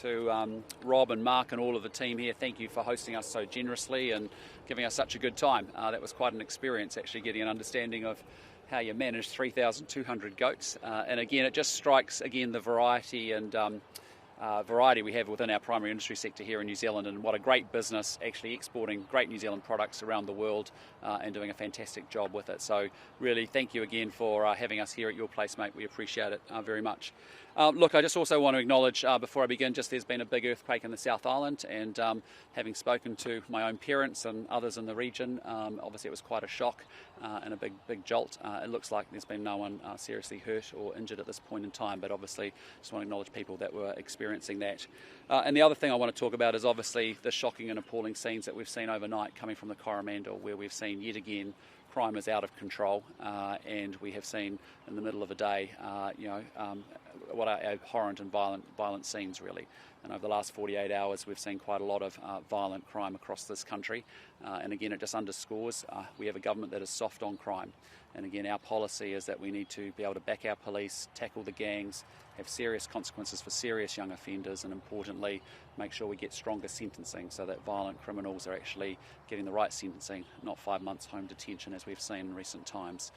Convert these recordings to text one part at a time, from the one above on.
to Rob and Mark and all of the team here. Thank you for hosting us so generously and giving us such a good time. That was quite an experience, actually getting an understanding of how you manage 3,200 goats. And again, it just strikes, again, the variety and variety we have within our primary industry sector here in New Zealand, and what a great business actually exporting great New Zealand products around the world and doing a fantastic job with it. So really thank you again for having us here at your place, mate. We appreciate it very much. Look, I just also want to acknowledge before I begin, just there's been a big earthquake in the South Island, and having spoken to my own parents and others in the region, obviously it was quite a shock and a big jolt. It looks like there's been no one seriously hurt or injured at this point in time, but obviously just want to acknowledge people that were experiencing that. And the other thing I want to talk about is obviously the shocking and appalling scenes that we've seen overnight coming from the Coromandel, where we've seen yet again crime is out of control, and we have seen in the middle of a day, what are abhorrent and violent scenes, really. And over the last 48 hours, we've seen quite a lot of violent crime across this country. And again, it just underscores we have a government that is soft on crime. And again, our policy is that we need to be able to back our police, tackle the gangs, have serious consequences for serious young offenders, and importantly, make sure we get stronger sentencing so that violent criminals are actually getting the right sentencing, not 5 months home detention as we've seen in recent times.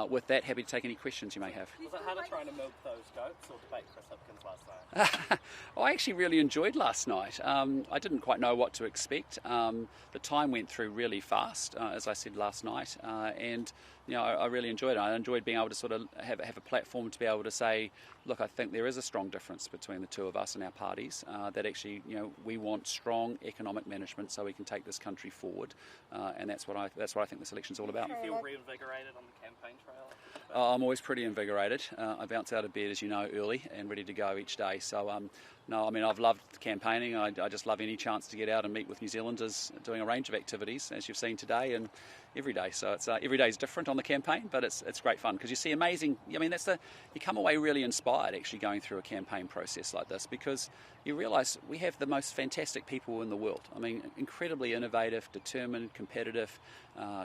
With that, happy to take any questions you may have. Was it harder trying to milk those goats or debate Chris Hipkins last night? I actually really enjoyed last night. I didn't quite know what to expect. The time went through really fast, as I said last night, and I really enjoyed it. I enjoyed being able to sort of have a platform to be able to say, look, I think there is a strong difference between the two of us and our parties, that actually, we want strong economic management so we can take this country forward, and that's what I think this election's all about. Do you feel reinvigorated on the campaign trail? I'm always pretty invigorated. I bounce out of bed, as you know, early and ready to go each day. So, no, I mean, I've loved campaigning. I just love any chance to get out and meet with New Zealanders doing a range of activities, as you've seen today and every day. So it's every day is different on the campaign, but it's great fun because you see amazing. I mean, you come away really inspired actually going through a campaign process like this, because you realise we have the most fantastic people in the world. I mean, incredibly innovative, determined, competitive,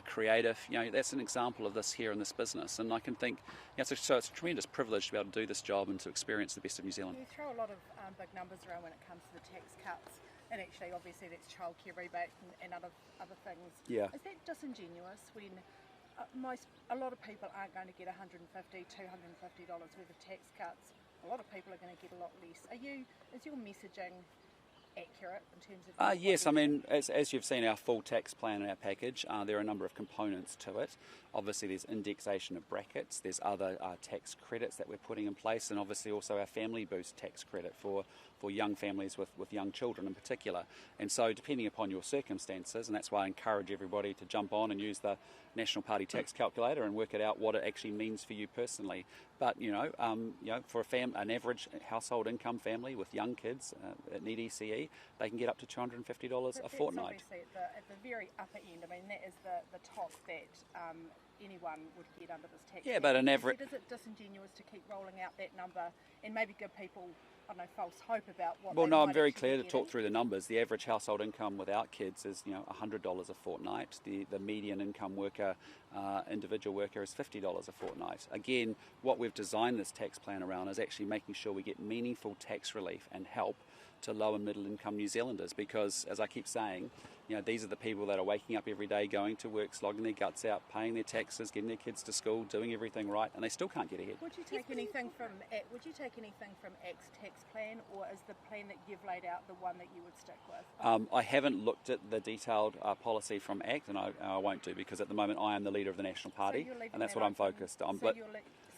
creative. That's an example of this here in this business, and I can think, so it's a tremendous privilege to be able to do this job and to experience the best of New Zealand. You throw a lot of big numbers around when it comes to the tax cuts, and actually, obviously, that's childcare rebate and other things. Yeah. Is that disingenuous when a lot of people aren't going to get $150, $250 worth of tax cuts? A lot of people are going to get a lot less. Is your messaging accurate in terms of... Yes, I mean, as you've seen our full tax plan and our package, there are a number of components to it. Obviously, there's indexation of brackets, there's other tax credits that we're putting in place, and obviously also our family boost tax credit for young families with young children in particular. And so depending upon your circumstances, and that's why I encourage everybody to jump on and use the National Party tax calculator and work it out what it actually means for you personally. But for an average household income family with young kids that need ECE, they can get up to $250 a fortnight. Obviously at the very upper end. I mean, that is the top that anyone would get under this tax. Yeah, but an average... Is it disingenuous to keep rolling out that number and maybe give people, I don't know, false hope about what? Well, no, I'm very clear to talk through the numbers. The average household income without kids is $100 a fortnight. The median income worker, individual worker, is $50 a fortnight. Again, what we've designed this tax plan around is actually making sure we get meaningful tax relief and help to low and middle income New Zealanders, because as I keep saying, these are the people that are waking up every day, going to work, slogging their guts out, paying their taxes, getting their kids to school, doing everything right, and they still can't get ahead. Would you take anything from ACT's tax plan, or is the plan that you've laid out the one that you would stick with? I haven't looked at the detailed policy from ACT, and I won't do, because at the moment I am the leader of the National Party, and that's what I'm focused on.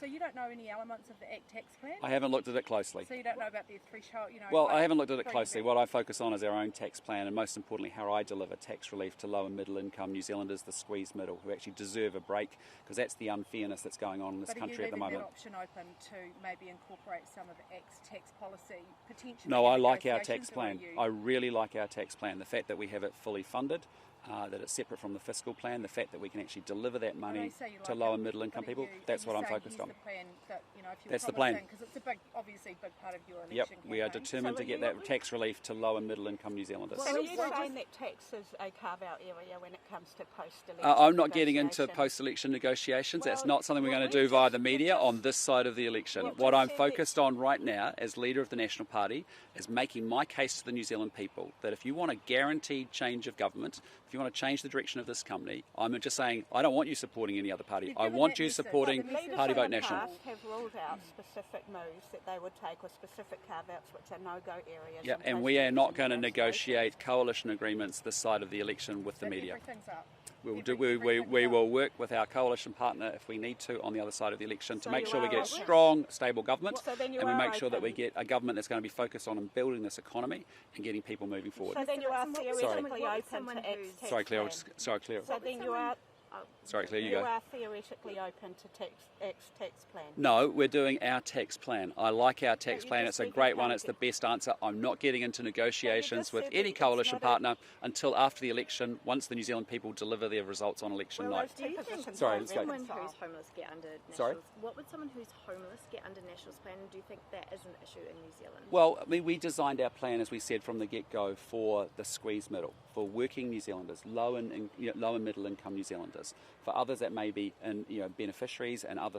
So you don't know any elements of the ACT tax plan? I haven't looked at it closely. So you don't know about the threshold? Well, I haven't looked at it closely. What I focus on is our own tax plan, and most importantly how I deliver tax relief to low and middle income New Zealanders, the squeezed middle, who actually deserve a break, because that's the unfairness that's going on in this country at the moment. But are you leaving that option open to maybe incorporate some of the ACT's tax policy potentially? No, I like our tax plan. I really like our tax plan. The fact that we have it fully funded, that it's separate from the fiscal plan, the fact that we can actually deliver that And money they say you to like low it, and middle income but are people. you- That's are you what I'm saying focused here's on. The plan that, if you're That's the plan. because it's a big, obviously big part of your Yep, election we are campaign. determined to get that tax relief to low and middle income New Zealanders. So are you saying that tax is a carve-out area when it comes to post-election I'm not getting into negotiations? post-election negotiations. That's Well, not something we're well, going to we do via just- the we media just- on this side of the election. we What just I'm said focused on right now as leader of the National Party is making my case to the New Zealand people that if you want a guaranteed change of government, if you want to change the direction of this company, I'm just saying I don't want you supporting any other party. You've I given want that you message, supporting but the message Party in Vote the National. past have ruled out specific moves that they would take with specific carve-outs which are no-go areas. Yeah, in and we are not post-election going to negotiations. negotiate coalition agreements this side of the election with the But media. everything's up. We will work with our coalition partner if we need to on the other side of the election to So make you sure we are get open? strong, stable government, So then you and we are make sure that we open? get a government that's going to be focused on building this economy and getting people moving forward. So then you are theoretically open someone to who's- tax Sorry, Claire. plan. Sorry, Claire. So then you are Sorry, Claire. You you go. are theoretically open to tax plan. No, we're doing our tax plan. I like our tax you plan. just It's a said you great one. can't It's the get- best answer. I'm not getting into negotiations just with said any that it's coalition not a- partner until after the election, once the New Zealand people deliver their results on election Well, night. those two positions Sorry, don't let's go. Someone reconcile. who's homeless get under Nationals? Sorry? What would someone who's homeless get under Nationals plan? And do you think that is an issue in New Zealand? Well, I mean, we designed our plan, as we said from the get-go, for the squeeze middle, for working New Zealanders, low and middle income New Zealanders. For others, that may be in beneficiaries and other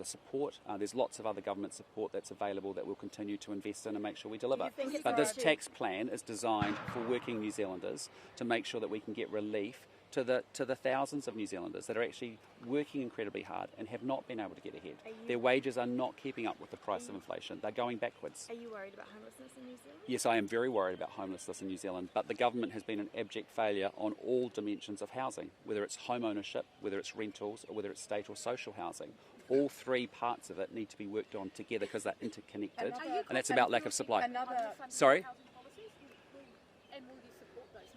support. There's lots of other government support that's available that we'll continue to invest in and make sure we deliver. think it's But this right to- tax plan is designed for working New Zealanders to make sure that we can get relief to the thousands of New Zealanders that are actually working incredibly hard and have not been able to get ahead. Their wages are not keeping up with the price of inflation. They're going backwards. Are you worried about homelessness in New Zealand? Yes, I am very worried about homelessness in New Zealand, but the government has been an abject failure on all dimensions of housing, whether it's home ownership, whether it's rentals, or whether it's state or social housing. All three parts of it need to be worked on together because they're interconnected, and that's about lack of supply. Another Sorry?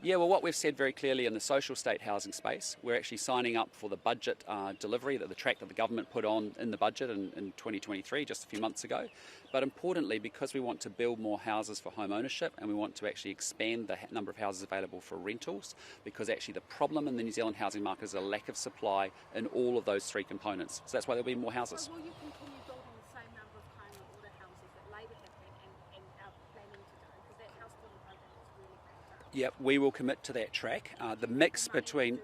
Yeah, well, what we've said very clearly in the social state housing space, we're actually signing up for the budget delivery, the track that the government put on in the budget in 2023, just a few months ago. But importantly, because we want to build more houses for home ownership and we want to actually expand the number of houses available for rentals, because actually the problem in the New Zealand housing market is a lack of supply in all of those three components. So that's why there'll be more houses. So will you continue building the same number of home and order houses that Labor have been and are planning to do? Because that house building program is really ramped up. Yep, we will commit to that track. The mix between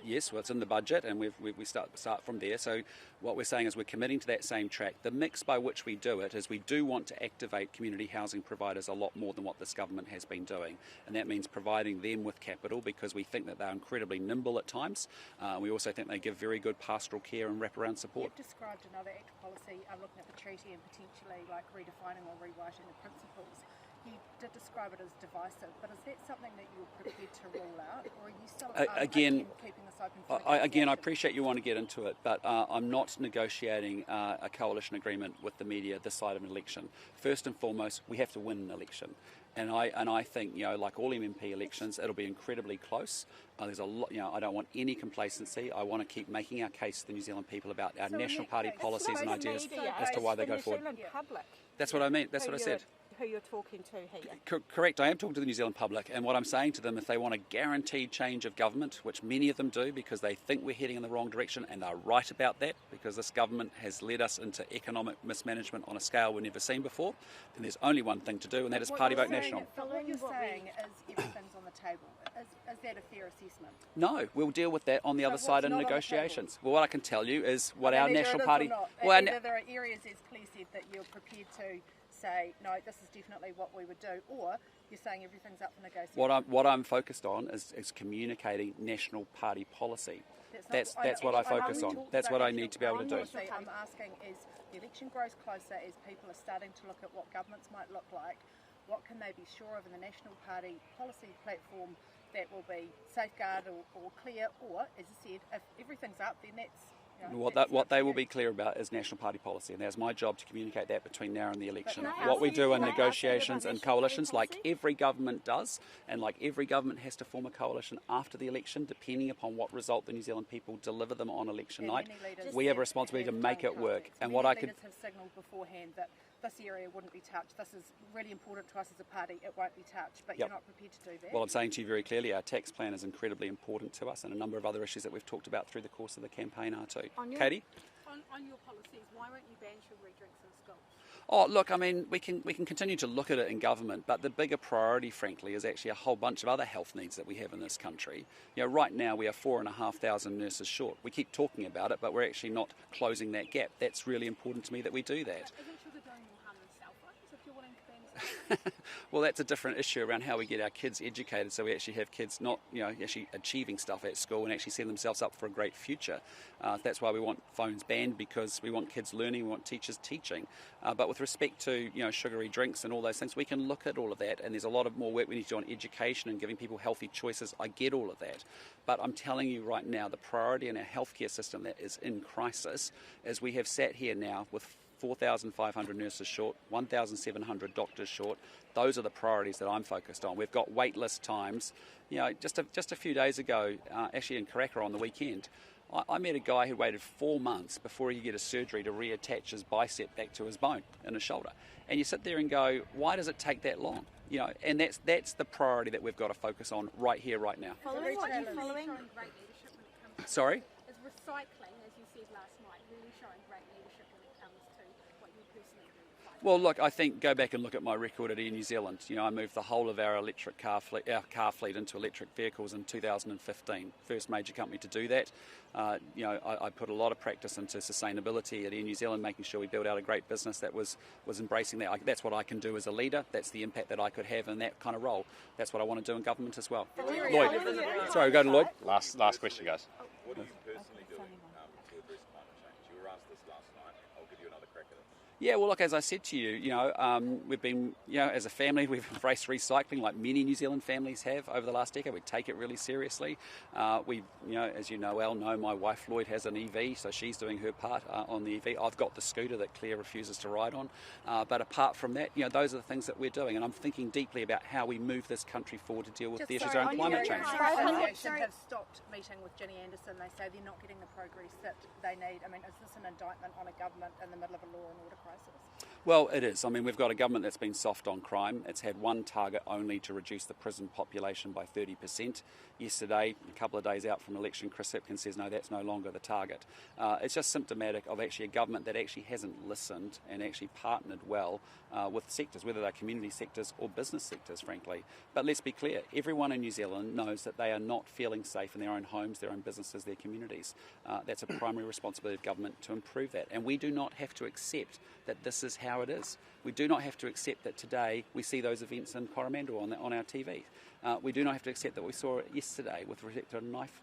yes, well, it's in the budget, and we start from there. So what we're saying is we're committing to that same track. The mix by which we do it is we do want to activate community housing providers a lot more than what this government has been doing, and that means providing them with capital because we think that they're incredibly nimble at times. We also think they give very good pastoral care and wraparound support. You've described another act policy, looking at the treaty and potentially like redefining or rewriting the principles. You did describe it as divisive, but is that something that you're prepared to rule out, or are you still Again, keeping this open for I negotiation? appreciate you want to get into it, but I'm not negotiating a coalition agreement with the media this side of an election. First and foremost, we have to win an election. And I think, like all MMP elections, it'll be incredibly close. There's a lot, I don't want any complacency. I want to keep making our case to the New Zealand people about our So in National that Party case- policies It's and not the ideas media, as to it's why they the go New forward. Zealand public. That's what I mean. That's what I said. Who you're talking to here. Correct, I am talking to the New Zealand public, and what I'm saying to them, if they want a guaranteed change of government, which many of them do because they think we're heading in the wrong direction, and they're right about that, because this government has led us into economic mismanagement on a scale we've never seen before, then there's only one thing to do, and that is What Party you're Vote saying- National. But what you're saying is everything's on the table. Is that a fair assessment? No, we'll deal with that on the So other what's side in not on the negotiations. Well, what I can tell you is what our Either it National is Party... or not. Well, our Either there are areas, as Claire said, that you're prepared to say, no, this is definitely what we would do, or you're saying everything's up for negotiation. what I'm focused on is communicating National Party policy. That's what I focus on. That's what I need to be able to do. Policy, I'm asking, as the election grows closer, as people are starting to look at what governments might look like, what can they be sure of in the National Party policy platform that will be safeguard or clear, or, as I said, if everything's up, then that's... What they will be clear about is National Party policy, and that's my job to communicate that between now and the election. can I What ask we you- do in can I ask you negotiations about and National Party coalitions, like policy? every government does, and like every government has to form a coalition after the election, depending upon what result the New Zealand people deliver them on election And night. many leaders We have a have responsibility to make done it work. context. And Many what I leaders could... have signalled beforehand that this area wouldn't be touched. This is really important to us as a party. It won't be touched, but Yep. you're not prepared to do that. Well, I'm saying to you very clearly, our tax plan is incredibly important to us, and a number of other issues that we've talked about through the course of the campaign are too. Katie? On your policies, why won't you ban sugary drinks in schools? Oh, look, I mean, we can continue to look at it in government, but the bigger priority, frankly, is actually a whole bunch of other health needs that we have in this country. You know, right now we are 4,500 nurses short. We keep talking about it, but we're actually not closing that gap. That's really important to me that we do that. Isn't sugar doing more harm than cell phones if you're willing to ban it? Well, that's a different issue around how we get our kids educated, so we actually have kids not, actually achieving stuff at school and actually setting themselves up for a great future. That's why we want phones banned, because we want kids learning, we want teachers teaching. But with respect to, sugary drinks and all those things, we can look at all of that, and there's a lot of more work we need to do on education and giving people healthy choices. I get all of that. But I'm telling you right now, the priority in our healthcare system that is in crisis is we have sat here now with 4,500 nurses short, 1,700 doctors short. Those are the priorities that I'm focused on. We've got wait list times. Just a few days ago, actually in Karaka on the weekend, I met a guy who waited 4 months before he could get a surgery to reattach his bicep back to his bone in his shoulder. And you sit there and go, why does it take that long? And that's the priority that we've got to focus on right here, right now. Following what you're following? Showing great leadership when it comes to Sorry? is recycling, as you said last night, really showing great leadership when it comes to what you personally do to fight. Well, look, I think go back and look at my record at Air New Zealand. I moved the whole of our electric car fleet into electric vehicles in 2015. First major company to do that. I put a lot of practice into sustainability at Air New Zealand, making sure we built out a great business that was embracing that. That's what I can do as a leader. That's the impact that I could have in that kind of role. That's what I want to do in government as well. Lloyd. Sorry, go to Lloyd. Last question, guys. What are you personally doing to address climate change? You were asked this last night. I'll give you another crack at it. Yeah, well, look, as I said to you, we've been, as a family, we've embraced recycling like many New Zealand families have over the last decade. We take it really seriously. We, as you know, my wife Lloyd has an EV, so she's doing her part on the EV. I've got the scooter that Claire refuses to ride on. But apart from that, those are the things that we're doing. And I'm thinking deeply about how we move this country forward to deal with the issues around climate change. Association have stopped meeting with Ginny Anderson. They say they're not getting the progress that they need. I mean, is this an indictment on a government in the middle of a law and order crisis? Well, it is. I mean, we've got a government that's been soft on crime. It's had one target only to reduce the prison population by 30%. Yesterday, a couple of days out from election, Chris Hipkins says, no, that's no longer the target. It's just symptomatic of actually a government that actually hasn't listened and actually partnered well with sectors, whether they're community sectors or business sectors, frankly. But let's be clear, everyone in New Zealand knows that they are not feeling safe in their own homes, their own businesses, their communities. That's a primary responsibility of government to improve that. And we do not have to accept that this is how it is. We do not have to accept that today we see those events in Coromandel on our TV. We do not have to accept that we saw it yesterday with respect to a knife,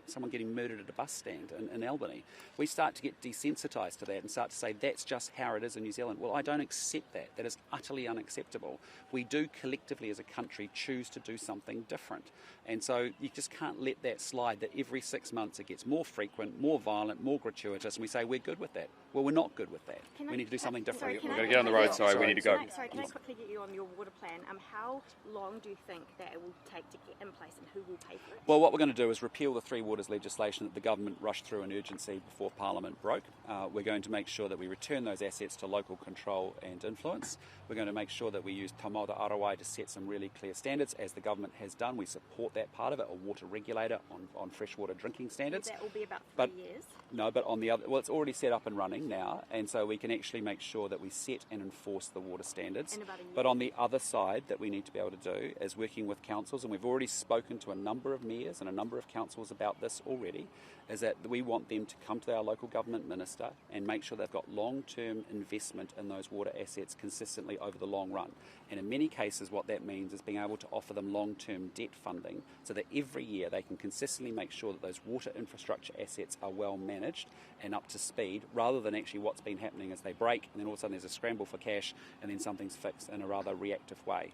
someone getting murdered at a bus stand in Albany. We start to get desensitised to that and start to say that's just how it is in New Zealand. Well, I don't accept that. That is utterly unacceptable. We do collectively as a country choose to do something different. And so you just can't let that slide that every 6 months it gets more frequent, more violent, more gratuitous, and we say we're good with that. Well, we're not good with that. We need to do something different. We've got to get on the road, sorry, we need to go. Can I quickly get you on your water plan? How long do you think that it will take to get in place, and who will pay for it? Well, what we're going to do is repeal the Three Waters legislation that the government rushed through in urgency before Parliament broke. We're going to make sure that we return those assets to local control and influence. We're going to make sure that we use Taumata Arawai to set some really clear standards, as the government has done. We support that part of it, a water regulator on freshwater drinking standards. That will be about 3 years? No, but on the other, well, it's already set up and running now, and so we can actually make sure that we set and enforce the water standards. In about a year. But on the other side, that we need to be able to do is working with councils, and we've already spoken to a number of mayors and a number of councils about this already, is that we want them to come to our local government minister and make sure they've got long-term investment in those water assets consistently over the long run. And in many cases what that means is being able to offer them long-term debt funding so that every year they can consistently make sure that those water infrastructure assets are well managed and up to speed, rather than actually what's been happening is they break and then all of a sudden there's a scramble for cash and then something's fixed in a rather reactive way.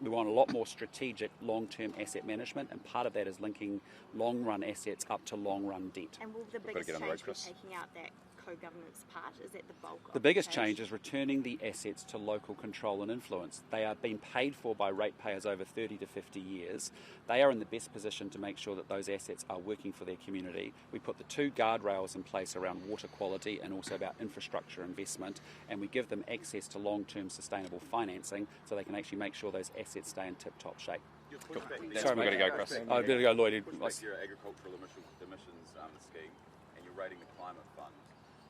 We want a lot more strategic long-term asset management, and part of that is linking long-run assets up to long-run debt. And will the We've got to biggest get on the road, change be Chris. taking out that co-governance part? Is that the bulk The of biggest change? change is returning the assets to local control and influence. They are being paid for by ratepayers over 30 to 50 years. They are in the best position to make sure that those assets are working for their community. We put the 2 guardrails in place around water quality and also about infrastructure investment, and we give them access to long-term sustainable financing so they can actually make sure those assets stay in tip-top shape. Cool. Sorry, We've got to mate. go, Chris. Oh, better go, Lloyd. Push back your agricultural emissions scheme, and you're rating the climate fund,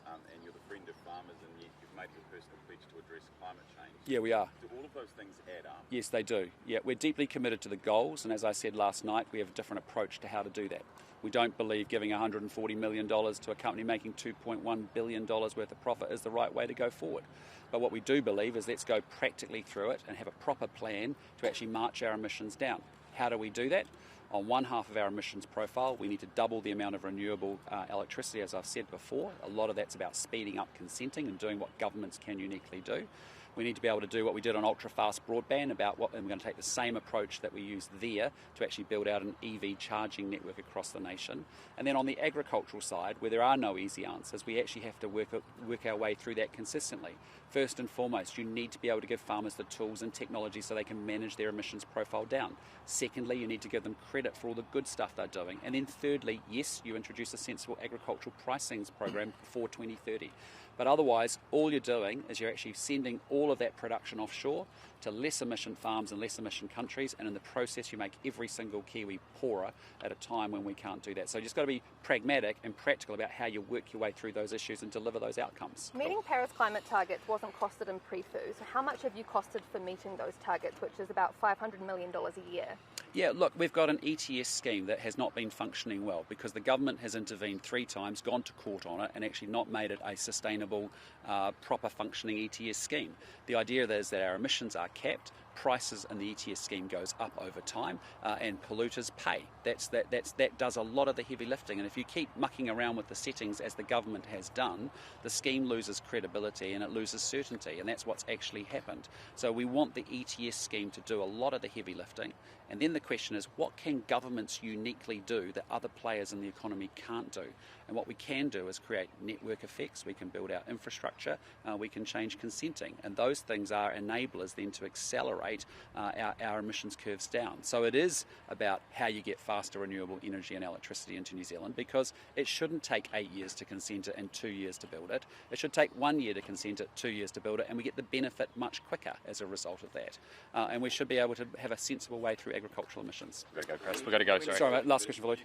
and you're the friend of farmers, and you've made your personal pledge to address climate change. Yeah, we are. Do all of those things add up? Yes, they do. Yeah, we're deeply committed to the goals, and as I said last night, we have a different approach to how to do that. We don't believe giving $140 million to a company making $2.1 billion worth of profit is the right way to go forward. But what we do believe is let's go practically through it and have a proper plan to actually march our emissions down. How do we do that? On one half of our emissions profile, we need to double the amount of renewable electricity, as I've said before. A lot of that's about speeding up consenting and doing what governments can uniquely do. We need to be able to do what we did on ultra-fast broadband, and we're going to take the same approach that we used there to actually build out an EV charging network across the nation. And then on the agricultural side, where there are no easy answers, we actually have to work our way through that consistently. First and foremost, you need to be able to give farmers the tools and technology so they can manage their emissions profile down. Secondly, you need to give them credit for all the good stuff they're doing. And then thirdly, yes, you introduce a sensible agricultural pricings program before 2030. But otherwise, all you're doing is you're actually sending all of that production offshore to less emission farms and less emission countries, and in the process you make every single Kiwi poorer at a time when we can't do that. So you just got to be pragmatic and practical about how you work your way through those issues and deliver those outcomes. Meeting Paris climate targets wasn't costed in pre-FU, so how much have you costed for meeting those targets, which is about $500 million a year? Yeah, look, we've got an ETS scheme that has not been functioning well because the government has intervened 3 times, gone to court on it, and actually not made it a sustainable, proper functioning ETS scheme. The idea is that our emissions are capped, prices in the ETS scheme goes up over time, and polluters pay. That does a lot of the heavy lifting, and if you keep mucking around with the settings as the government has done, the scheme loses credibility and it loses certainty, and that's what's actually happened. So we want the ETS scheme to do a lot of the heavy lifting, and then the question is, what can governments uniquely do that other players in the economy can't do? And what we can do is create network effects, we can build our infrastructure, we can change consenting, and those things are enablers then to accelerate our emissions curves down. So it is about how you get faster renewable energy and electricity into New Zealand, because it shouldn't take 8 years to consent it and 2 years to build it. It should take 1 year to consent it, 2 years to build it, and we get the benefit much quicker as a result of that. And we should be able to have a sensible way through agricultural emissions. We've got to go, Chris. We've got to go. Sorry, mate, last question for Lloyd.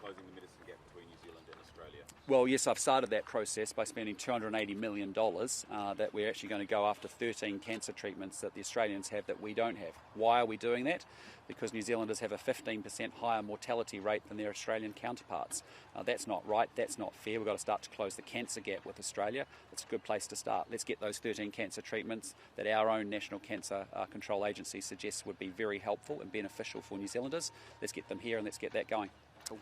Closing the medicine gap between New Zealand and Australia. Well, yes, I've started that process by spending $280 million that we're actually going to go after 13 cancer treatments that the Australians have that we don't have. Why are we doing that? Because New Zealanders have a 15% higher mortality rate than their Australian counterparts. That's not right, that's not fair. We've got to start to close the cancer gap with Australia. It's a good place to start. Let's get those 13 cancer treatments that our own National Cancer Control Agency suggests would be very helpful and beneficial for New Zealanders. Let's get them here and let's get that going. Thank